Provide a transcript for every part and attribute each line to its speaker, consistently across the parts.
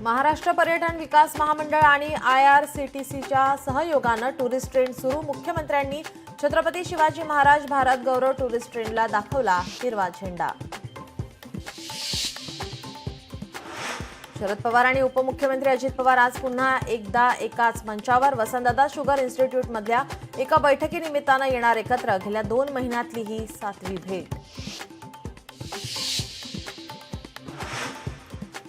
Speaker 1: महाराष्ट्र पर्यटन विकास महामंडळ आणि IRCTCच्या सहयोगानं टुरिस्ट ट्रेन सुरू। मुख्यमंत्र्यांनी छत्रपती शिवाजी महाराज भारत गौरव टुरिस्ट ट्रेनला दाखवला हिरवा झेंडा। शरद पवार आणि उपमुख्यमंत्री अजित पवार आज पुन्हा एकदा एकाच मंचावर। वसंतदादा शुगर इन्स्टिट्यूट मधल्या एका बैठकीनिमित्तानं येणार एकत्र। गेल्या 2 महिन्यातली ही 7वी भेट।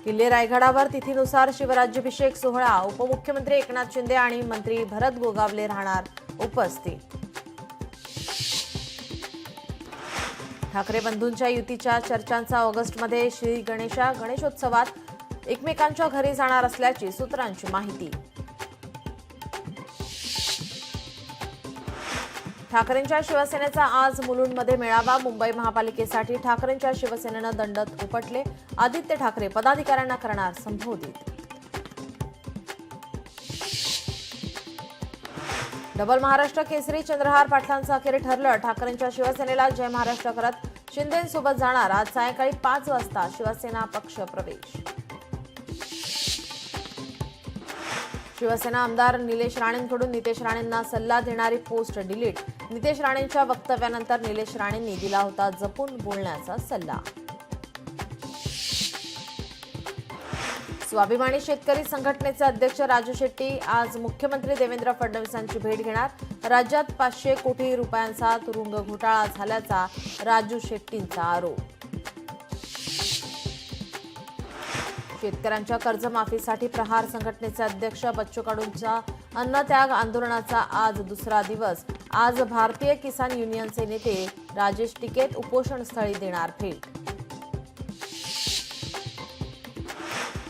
Speaker 1: किल्ले रायगडावर तिथीनुसार शिवराज्याभिषेक सोहळा। उपमुख्यमंत्री एकनाथ शिंदे आणि मंत्री भरत गोगावले राहणार उपस्थित। ठाकरे बंधूंच्या युतीच्या चर्चांचा ऑगस्टमध्ये श्री गणेशोत्सवात एकमेकांच्या घरी जाणार असल्याची सूत्रांची माहिती। ठाकरेंच्या शिवसेनेचा आज मुलुंडमध्ये मेळावा। मुंबई महापालिकेसाठी ठाकरेंच्या शिवसेनेनं दंडत उपटले। आदित्य ठाकरे पदाधिकाऱ्यांना करणार संबोधित। डबल महाराष्ट्र केसरी चंद्रहार पाटलांचं अखेर ठरलं। ठाकरेंच्या शिवसेनेला जय महाराष्ट्र करत शिंदेंसोबत जाणार। आज सायंकाळी 5 वाजता शिवसेना पक्ष प्रवेश। शिवसेना आमदार निलेश राणेंकडून नितेश राणेंना सल्ला देणारी पोस्ट डिलीट। नितेश राणेंच्या वक्तव्यानंतर निलेश राणेंनी दिला होता जपून बोलण्याचा सल्ला। स्वाभिमानी शेतकरी संघटनेचे अध्यक्ष राजू शेट्टी आज मुख्यमंत्री देवेंद्र फडणवीसांची भेट घेणार। राज्यात 500 कोटी रुपयांचा तुरुंग घोटाळा झाल्याचा राजू शेट्टींचा आरोप। शेतकऱ्यांच्या कर्जमाफीसाठी प्रहार संघटनेचे अध्यक्ष बच्चू कडूंच्या अन्नत्याग आंदोलनाचा आज दुसरा दिवस। आज भारतीय किसान युनियनचे नेते राजेश टिकेत उपोषणस्थळी देणार भेट।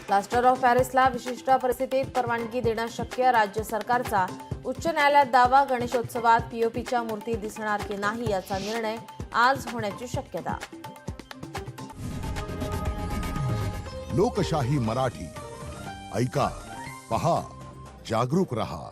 Speaker 1: प्लास्टर ऑफ पॅरिसला विशिष्ट परिस्थितीत परवानगी देणं शक्य। राज्य सरकारचा उच्च न्यायालयात दावा। गणेशोत्सवात पीओपीच्या मूर्ती दिसणार की नाही याचा निर्णय आज होण्याची शक्यता।
Speaker 2: लोकशाही मराठी ऐका, पहा, जागरूक रहा।